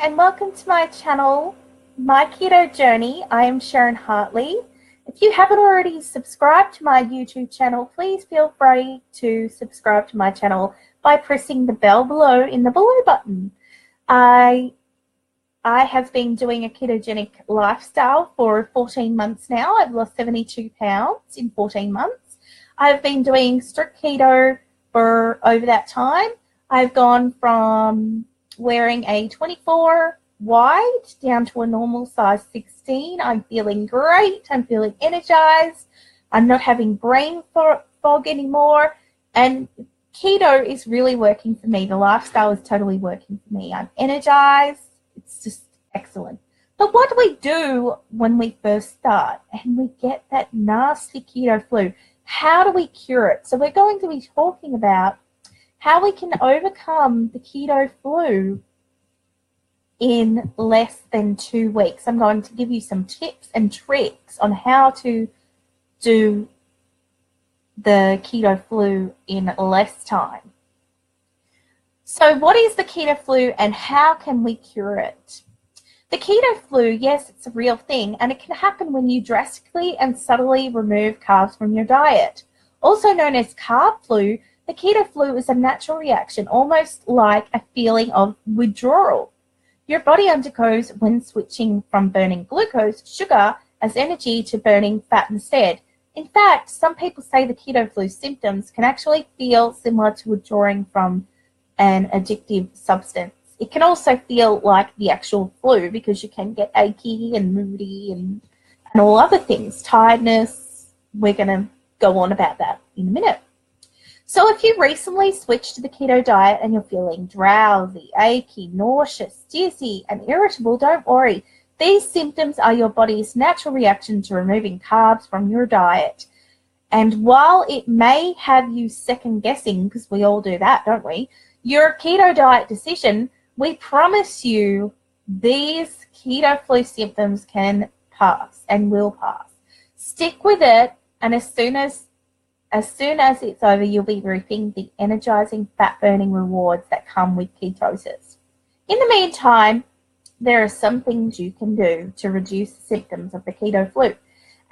and welcome to my channel, My Keto Journey. I am Sharon Hartley. If you haven't already subscribed to my YouTube channel, please feel free to subscribe to my channel by pressing the bell below in the below button. I have been doing a ketogenic lifestyle for 14 months now. I've lost 72 pounds in 14 months. I've been doing strict keto for over that time. I've gone from wearing a 24 wide down to a normal size 16. I'm feeling great. I'm feeling energized. I'm not having brain fog anymore. And keto is really working for me. The lifestyle is totally working for me. I'm energized. It's just excellent. But what do we do when we first start and we get that nasty keto flu? How do we cure it? So we're going to be talking about how we can overcome the keto flu in less than 2 weeks. I'm going to give you some tips and tricks on how to do the keto flu in less time. So what is the keto flu and how can we cure it? The keto flu, yes, it's a real thing, and it can happen when you drastically and subtly remove carbs from your diet. Also known as carb flu, the keto flu is a natural reaction, almost like a feeling of withdrawal your body undergoes when switching from burning glucose, sugar, as energy to burning fat instead. In fact, some people say the keto flu symptoms can actually feel similar to withdrawing from an addictive substance. It can also feel like the actual flu because you can get achy and moody and all other things, tiredness. We're going to go on about that in a minute. So if you recently switched to the keto diet and you're feeling drowsy, achy, nauseous, dizzy, and irritable, don't worry. These symptoms are your body's natural reaction to removing carbs from your diet. And while it may have you second guessing, because we all do that, don't we, your keto diet decision, we promise you these keto flu symptoms can pass and will pass. Stick with it, and as soon as it's over, you'll be reaping the energizing fat-burning rewards that come with ketosis. In the meantime, there are some things you can do to reduce the symptoms of the keto flu.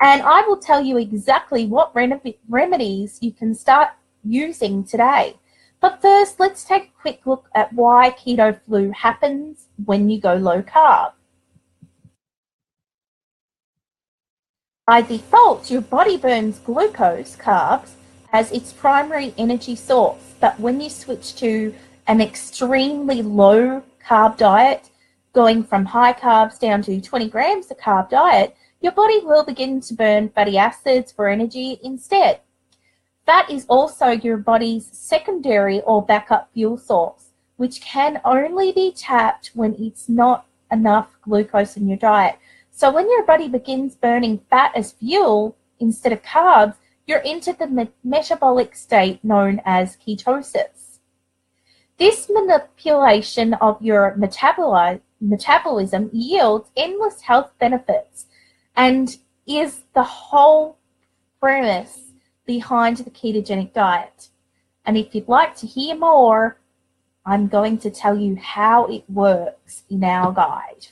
And I will tell you exactly what remedies you can start using today. But first, let's take a quick look at why keto flu happens when you go low carb. By default, your body burns glucose, carbs, as its primary energy source. But when you switch to an extremely low carb diet, going from high carbs down to 20 grams of carb diet, your body will begin to burn fatty acids for energy instead. Fat is also your body's secondary or backup fuel source, which can only be tapped when it's not enough glucose in your diet. So when your body begins burning fat as fuel instead of carbs, you're into the metabolic state known as ketosis. This manipulation of your metabolism yields endless health benefits and is the whole premise behind the ketogenic diet. And if you'd like to hear more, I'm going to tell you how it works in our guide.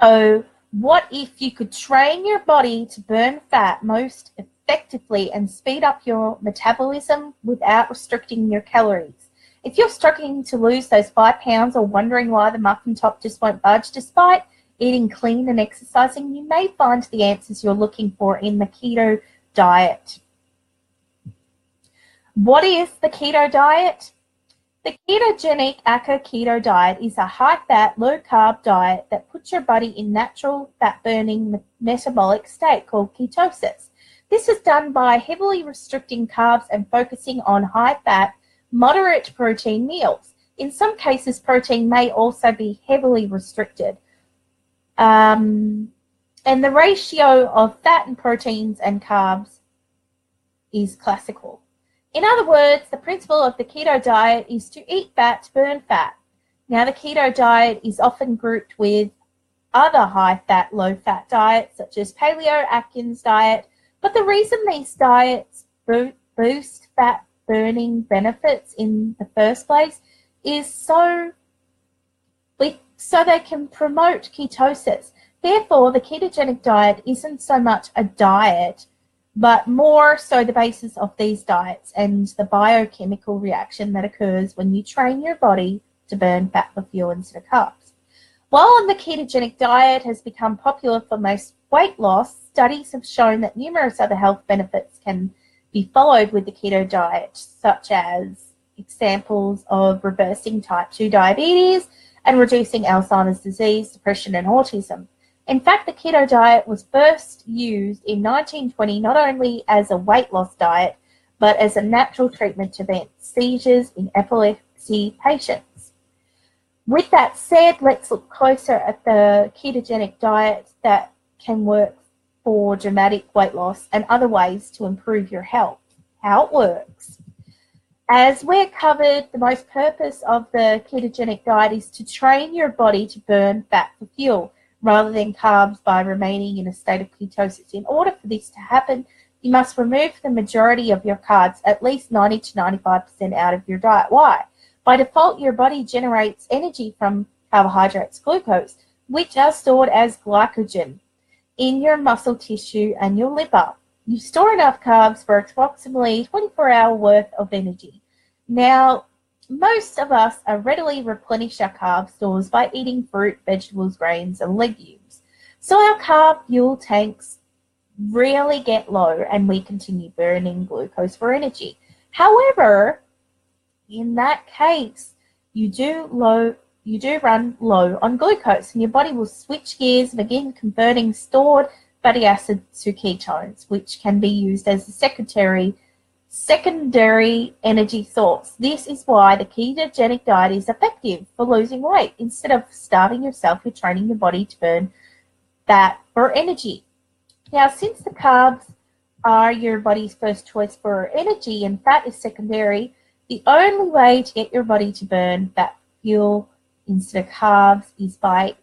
So what if you could train your body to burn fat most effectively and speed up your metabolism without restricting your calories? If you're struggling to lose those 5 pounds or wondering why the muffin top just won't budge despite eating clean and exercising, you may find the answers you're looking for in the keto diet. What is the keto diet? The ketogenic keto diet is a high-fat, low-carb diet that puts your body in natural fat-burning metabolic state called ketosis. This is done by heavily restricting carbs and focusing on high-fat, moderate protein meals. In some cases, protein may also be heavily restricted. And the ratio of fat and proteins and carbs is classical. In other words, the principle of the keto diet is to eat fat to burn fat. Now, the keto diet is often grouped with other high-fat, low-fat diets such as paleo, Atkins diet, but the reason these diets boost fat burning benefits in the first place is so they can promote ketosis. Therefore, the ketogenic diet isn't so much a diet, but more so the basis of these diets and the biochemical reaction that occurs when you train your body to burn fat for fuel instead of carbs. While the ketogenic diet has become popular for most weight loss, studies have shown that numerous other health benefits can be followed with the keto diet, such as examples of reversing type 2 diabetes and reducing Alzheimer's disease, depression, and autism. In fact, the keto diet was first used in 1920 not only as a weight loss diet, but as a natural treatment to prevent seizures in epilepsy patients. With that said, let's look closer at the ketogenic diet that can work for dramatic weight loss and other ways to improve your health. How it works. As we're covered, the most purpose of the ketogenic diet is to train your body to burn fat for fuel rather than carbs by remaining in a state of ketosis. In order for this to happen, you must remove the majority of your carbs, at least 90 to 95% out of your diet. Why? By default, your body generates energy from carbohydrates, glucose, which are stored as glycogen in your muscle tissue and your liver. You store enough carbs for approximately 24-hour worth of energy. Now, most of us readily replenish our carb stores by eating fruit, vegetables, grains, and legumes. So our carb fuel tanks really get low and we continue burning glucose for energy. However, in that case, you do run low on glucose and your body will switch gears and begin converting stored fatty acids to ketones, which can be used as a secondary energy source. This is why the ketogenic diet is effective for losing weight. Instead of starving yourself, you're training your body to burn fat for energy. Now, since the carbs are your body's first choice for energy and fat is secondary, the only way to get your body to burn fat fuel instead of carbs is by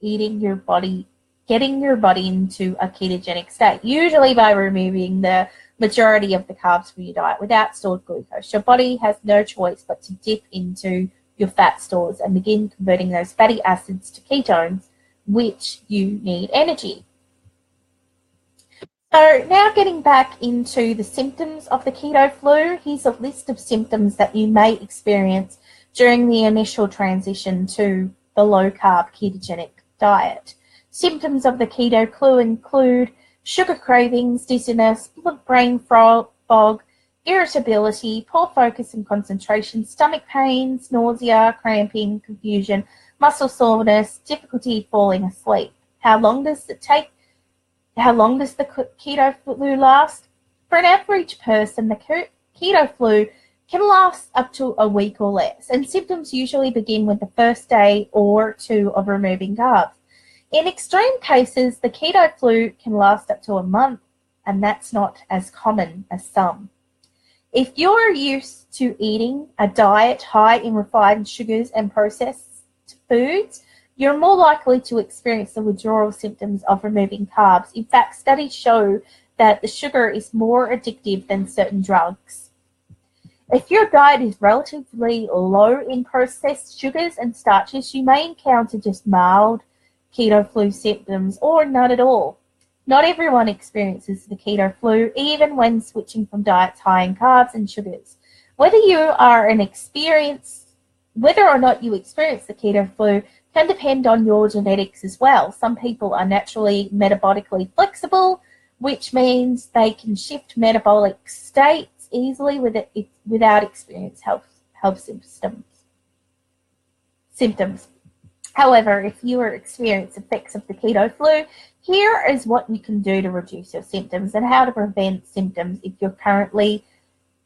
getting your body into a ketogenic state, usually by removing the majority of the carbs from your diet without stored glucose. Your body has no choice but to dip into your fat stores and begin converting those fatty acids to ketones, which you need energy. So now getting back into the symptoms of the keto flu, here's a list of symptoms that you may experience during the initial transition to the low-carb ketogenic diet. Symptoms of the keto flu include sugar cravings, dizziness, brain fog, irritability, poor focus and concentration, stomach pains, nausea, cramping, confusion, muscle soreness, difficulty falling asleep. How long does it take? How long does the keto flu last? For an average person, the keto flu can last up to a week or less, and symptoms usually begin with the first day or two of removing carbs. In extreme cases, the keto flu can last up to a month, and that's not as common as some. If you're used to eating a diet high in refined sugars and processed foods, you're more likely to experience the withdrawal symptoms of removing carbs. In fact, studies show that the sugar is more addictive than certain drugs. If your diet is relatively low in processed sugars and starches, you may encounter just mild keto flu symptoms or none at all. Not everyone experiences the keto flu, even when switching from diets high in carbs and sugars. Whether or not you experience the keto flu can depend on your genetics as well. Some people are naturally metabolically flexible, which means they can shift metabolic states easily without experiencing health symptoms. However, if you experience effects of the keto flu, here is what you can do to reduce your symptoms and how to prevent symptoms if you're currently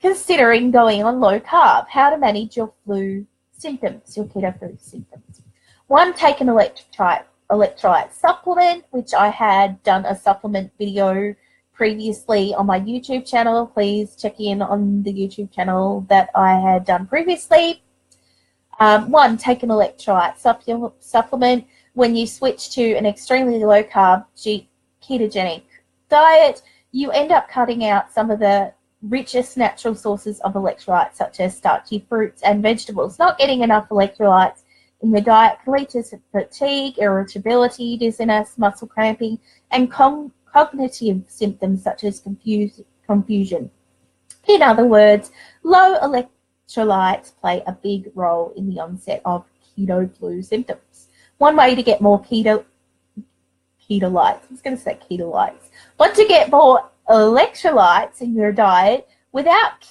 considering going on low carb. How to manage your flu symptoms, your keto flu symptoms. 1, take an electrolyte supplement, which I had done a supplement video previously on my YouTube channel. Please check in on the YouTube channel that I had done previously. 1, take an electrolyte supplement. When you switch to an extremely low-carb ketogenic diet, you end up cutting out some of the richest natural sources of electrolytes, such as starchy fruits and vegetables. Not getting enough electrolytes in your diet can lead to fatigue, irritability, dizziness, muscle cramping, and cognitive symptoms such as confusion. In other words, low electrolytes play a big role in the onset of keto flu symptoms. One way to get more ketolites, I was going to say ketolites, want to get more electrolytes in your diet without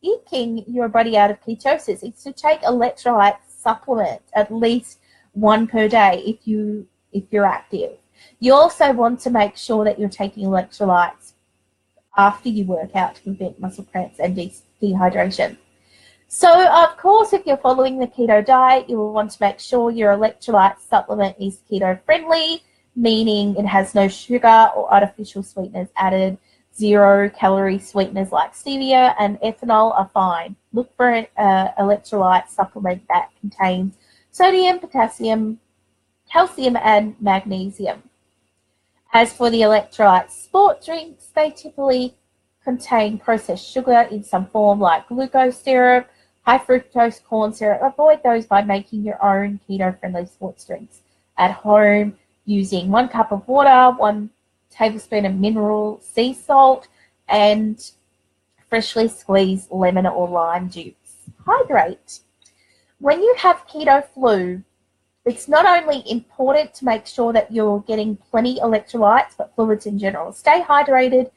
kicking your body out of ketosis is to take electrolyte supplement, at least one per day if you're active. You also want to make sure that you're taking electrolytes after you work out to prevent muscle cramps and dehydration. So, of course, if you're following the keto diet, you will want to make sure your electrolyte supplement is keto-friendly, meaning it has no sugar or artificial sweeteners added. 0-calorie sweeteners like stevia and ethanol are fine. Look for an electrolyte supplement that contains sodium, potassium, calcium, and magnesium. As for the electrolyte sport drinks, they typically contain processed sugar in some form like glucose syrup, high fructose corn syrup. Avoid those by making your own keto-friendly sports drinks at home using 1 cup of water, 1 tablespoon of mineral sea salt, and freshly squeezed lemon or lime juice. Hydrate. When you have keto flu, it's not only important to make sure that you're getting plenty electrolytes, but fluids in general. Stay hydrated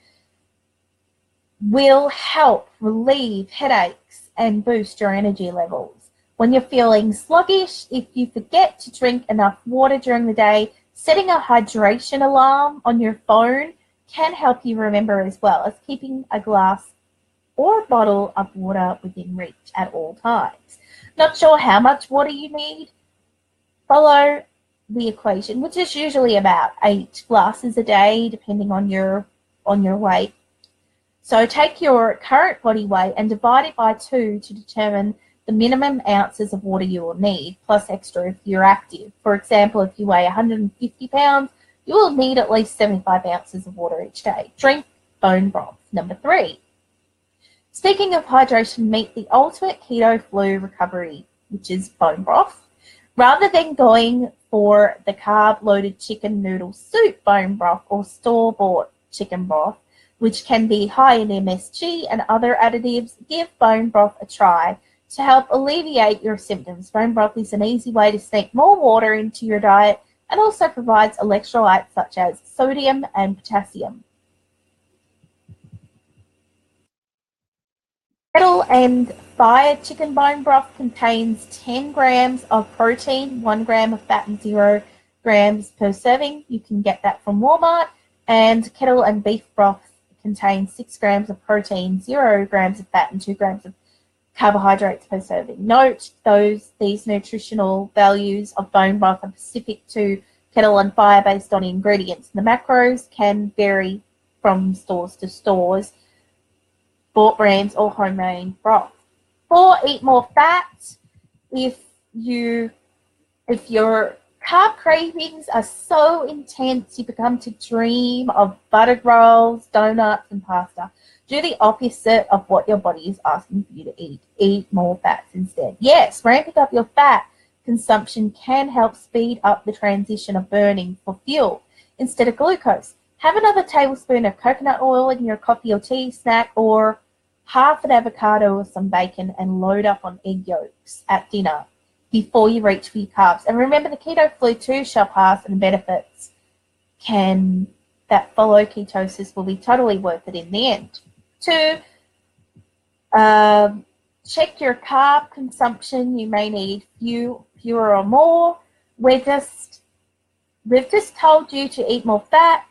will help relieve headaches and boost your energy levels. When you're feeling sluggish, if you forget to drink enough water during the day, setting a hydration alarm on your phone can help you remember, as well as keeping a glass or a bottle of water within reach at all times. Not sure how much water you need? Follow the equation, which is usually about 8 glasses a day, depending on your weight. So take your current body weight and divide it by 2 to determine the minimum ounces of water you will need, plus extra if you're active. For example, if you weigh 150 pounds, you will need at least 75 ounces of water each day. Drink bone broth. Number 3. Speaking of hydration, meet the ultimate keto flu recovery, which is bone broth. Rather than going for the carb-loaded chicken noodle soup bone broth or store-bought chicken broth, which can be high in MSG and other additives, give bone broth a try. To help alleviate your symptoms, bone broth is an easy way to sneak more water into your diet and also provides electrolytes such as sodium and potassium. Kettle and fire chicken bone broth contains 10 grams of protein, 1 gram of fat, and 0 grams per serving. You can get that from Walmart. And kettle and beef broth contains 6 grams of protein, 0 grams of fat, and 2 grams of carbohydrates per serving. Note these nutritional values of bone broth are specific to kettle and fire based on ingredients. The macros can vary from stores to stores, bought brands, or homemade broth. 4, eat more fat. If your carb cravings are so intense you become to dream of buttered rolls, donuts, and pasta, do the opposite of what your body is asking for you to eat. Eat more fats instead. Yes, ramping up your fat consumption can help speed up the transition of burning for fuel instead of glucose. Have another tablespoon of coconut oil in your coffee or tea snack, or half an avocado or some bacon, and load up on egg yolks at dinner before you reach for your carbs. And remember, the keto flu too shall pass, and the benefits that follow ketosis will be totally worth it in the end. 2, check your carb consumption. You may need fewer or more. We've just told you to eat more fats,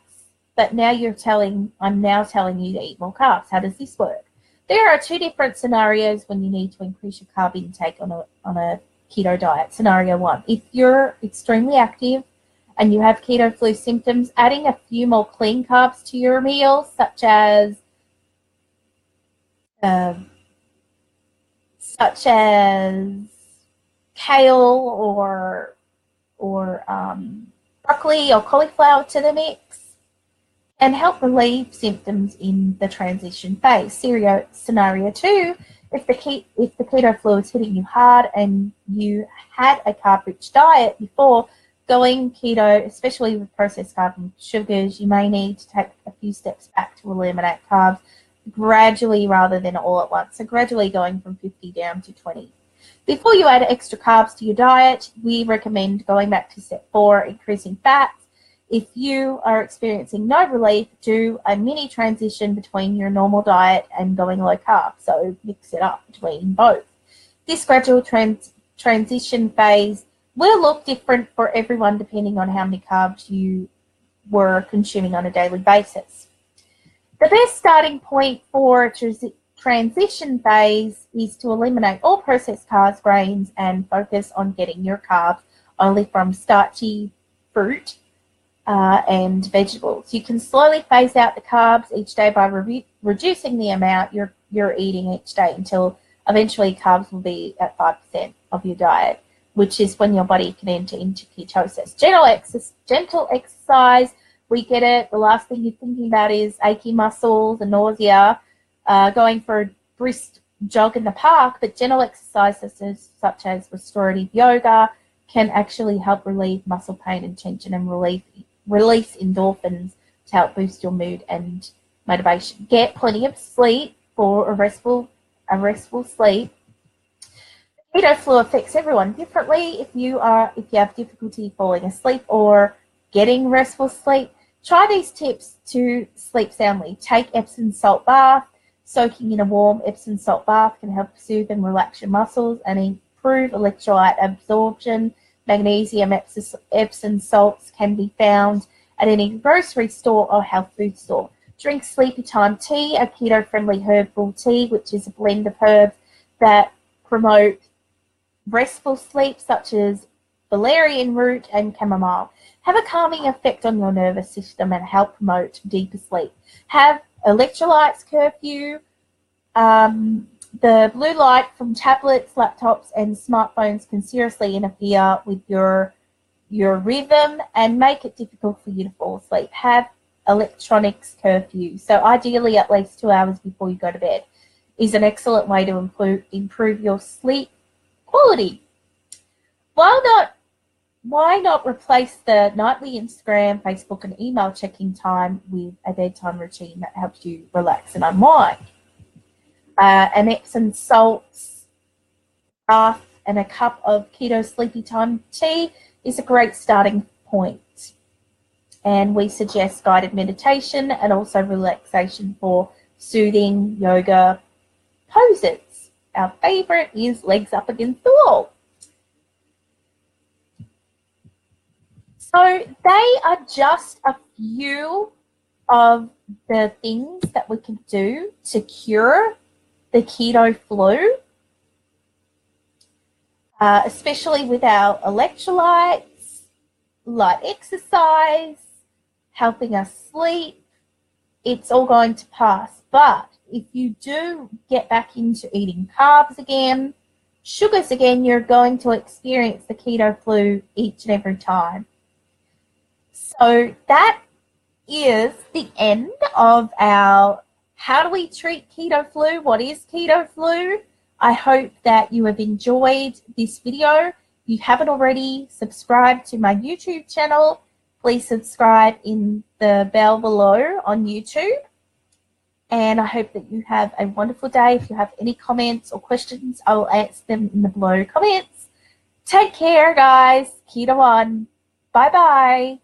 but now I'm now telling you to eat more carbs. How does this work? There are 2 different scenarios when you need to increase your carb intake on a keto diet. Scenario 1, if you're extremely active and you have keto flu symptoms, adding a few more clean carbs to your meals, such as kale or broccoli or cauliflower to the mix, and help relieve symptoms in the transition phase. Scenario 2, if the keto flu is hitting you hard and you had a carb-rich diet before, going keto, especially with processed carbs and sugars, you may need to take a few steps back to eliminate carbs gradually rather than all at once. So gradually going from 50 down to 20. Before you add extra carbs to your diet, we recommend going back to step 4, increasing fats. If you are experiencing no relief, do a mini transition between your normal diet and going low carb. So mix it up between both. This gradual transition phase will look different for everyone depending on how many carbs you were consuming on a daily basis. The best starting point for transition phase is to eliminate all processed carbs, grains, and focus on getting your carbs only from starchy fruit and vegetables. You can slowly phase out the carbs each day by reducing the amount you're eating each day until eventually carbs will be at 5% of your diet, which is when your body can enter into ketosis. Gentle exercise, we get it. The last thing you're thinking about is achy muscles and nausea, going for a brisk jog in the park, but gentle exercises such as restorative yoga can actually help relieve muscle pain and tension and release endorphins to help boost your mood and motivation. Get plenty of sleep for a restful sleep. Keto flu affects everyone differently. If you have difficulty falling asleep or getting restful sleep, try these tips to sleep soundly. Take Epsom salt bath. Soaking in a warm Epsom salt bath can help soothe and relax your muscles and improve electrolyte absorption. Magnesium Epsom salts can be found at any grocery store or health food store. Drink sleepy time tea, a keto-friendly herbal tea, which is a blend of herbs that promote restful sleep, such as valerian root and chamomile. Have a calming effect on your nervous system and help promote deeper sleep. Have electrolytes curfew. The blue light from tablets, laptops, and smartphones can seriously interfere with your rhythm and make it difficult for you to fall asleep. Have electronics curfew. So ideally at least 2 hours before you go to bed is an excellent way to improve your sleep quality. Why not replace the nightly Instagram, Facebook, and email checking time with a bedtime routine that helps you relax and unwind? An Epsom salts bath and a cup of keto sleepy time tea is a great starting point. And we suggest guided meditation and also relaxation for soothing yoga poses. Our favorite is legs up against the wall. So they are just a few of the things that we can do to cure the keto flu, especially with our electrolytes, light exercise, helping us sleep. It's all going to pass. But if you do get back into eating carbs again, sugars again, you're going to experience the keto flu each and every time. So that is the end of our how do we treat keto flu? What is keto flu? I hope that you have enjoyed this video. If you haven't already subscribed to my YouTube channel, please subscribe in the bell below on YouTube. And I hope that you have a wonderful day. If you have any comments or questions, I will answer them in the below comments. Take care, guys. Keto on. Bye-bye.